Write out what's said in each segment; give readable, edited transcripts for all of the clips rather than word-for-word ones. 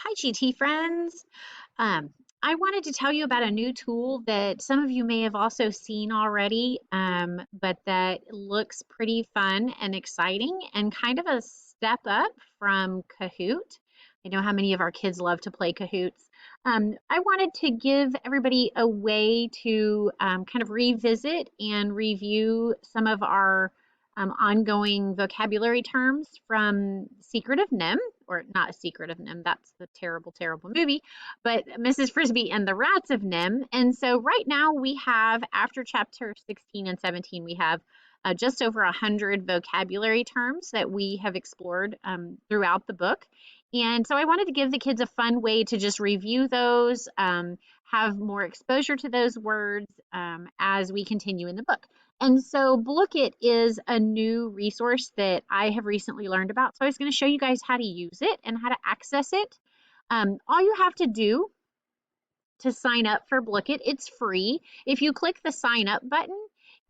Hi, GT friends. Um, I wanted to tell you about a new tool that some of you may have also seen already, but that looks pretty fun and exciting and kind of a step up from Kahoot. I know how many of our kids love to play Kahoots. I wanted to give everybody a way to kind of revisit and review some of our ongoing vocabulary terms from Secret of Nim, or not Secret of Nim, that's the terrible, terrible movie, but Mrs. Frisbee and the Rats of Nim. And so right now we have, after chapter 16 and 17, we have just over 100 vocabulary terms that we have explored throughout the book. And so I wanted to give the kids a fun way to just review those, have more exposure to those words as we continue in the book. And so Blooket is a new resource that I have recently learned about. So I was going to show you guys how to use it and how to access it. All you have to do to sign up for Blooket, it's free. If you click the sign up button,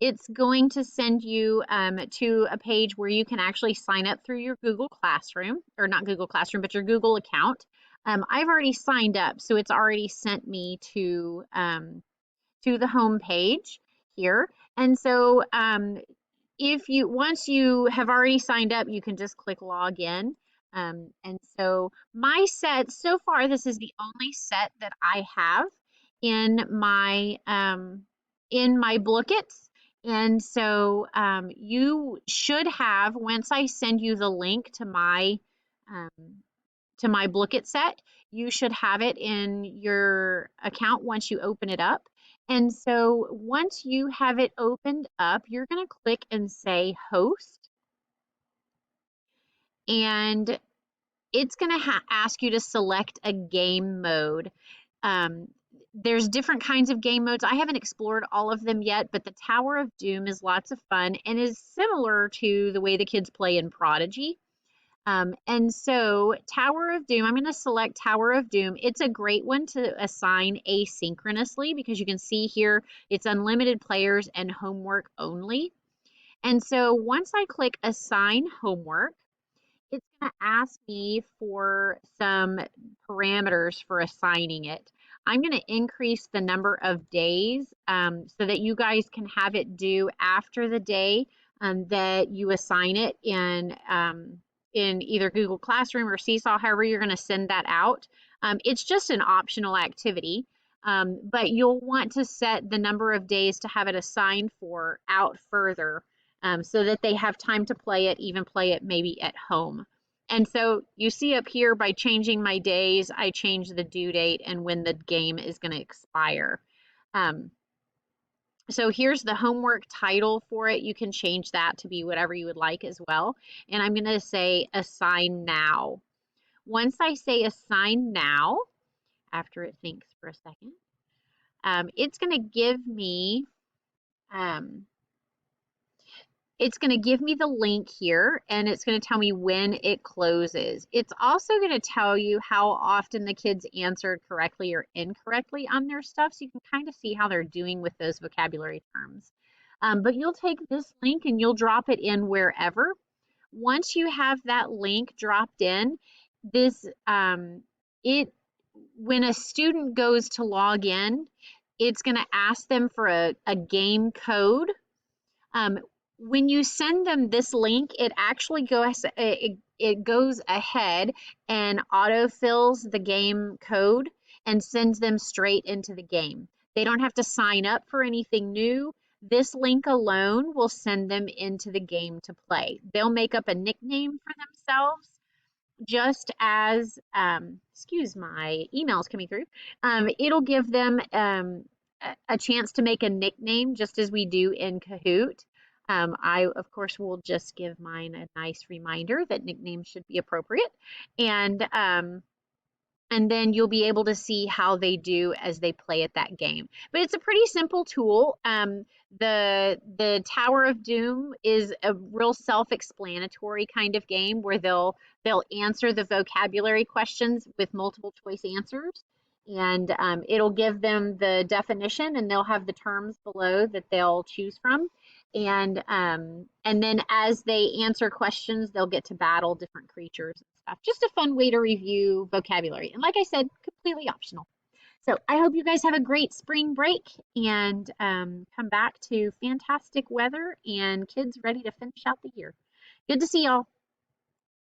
it's going to send you to a page where you can actually sign up through your Google Classroom, or not Google Classroom, but your Google account. I've already signed up, so it's already sent me to the home page here. And so if you once you have already signed up, you can just click log in. And so my set so far, this is the only set that I have in my Blookets. And so you should have, once I send you the link um, to my Blooket set, you should have it in your account once you open it up. And so once you have it opened up, you're going to click and say host, and it's going to ask you to select a game mode. Um, there's different kinds of game modes. I haven't explored all of them yet, but the Tower of Doom is lots of fun and is similar to the way the kids play in Prodigy. And so Tower of Doom, I'm going to select Tower of Doom. It's a great one to assign asynchronously because you can see here it's unlimited players and homework only. And so once I click assign homework, it's going to ask me for some parameters for assigning it. I'm going to increase the number of days so that you guys can have it due after the day that you assign it in either Google Classroom or Seesaw, however you're going to send that out. It's just an optional activity, but you'll want to set the number of days to have it assigned for out further so that they have time to play it, even play it maybe at home. And so you see up here, by changing my days, I change the due date and when the game is going to expire. So here's the homework title for it. You can change that to be whatever you would like as well. And I'm going to say assign now. Once I say assign now, after it thinks for a second, it's going to give me um, it's going to give me the link here, and it's going to tell me when it closes. It's also going to tell you how often the kids answered correctly or incorrectly on their stuff, so you can kind of see how they're doing with those vocabulary terms. But you'll take this link and you'll drop it in wherever. Once you have that link dropped in, this when a student goes to log in, it's going to ask them for a game code. Um, when you send them this link, it actually goes ahead and autofills the game code and sends them straight into the game. They don't have to sign up for anything new. This link alone will send them into the game to play. They'll make up a nickname for themselves, just as, excuse my emails coming through, it'll give them a chance to make a nickname just as we do in Kahoot. I, of course, will just give mine a nice reminder that nicknames should be appropriate. And then you'll be able to see how they do as they play at that game. But it's a pretty simple tool. The Tower of Doom is a real self-explanatory kind of game where they'll answer the vocabulary questions with multiple choice answers, and it'll give them the definition, and they'll have the terms below that they'll choose from. And then as they answer questions, they'll get to battle different creatures and stuff. Just a fun way to review vocabulary. And like I said, completely optional. So I hope you guys have a great spring break and come back to fantastic weather and kids ready to finish out the year. Good to see y'all.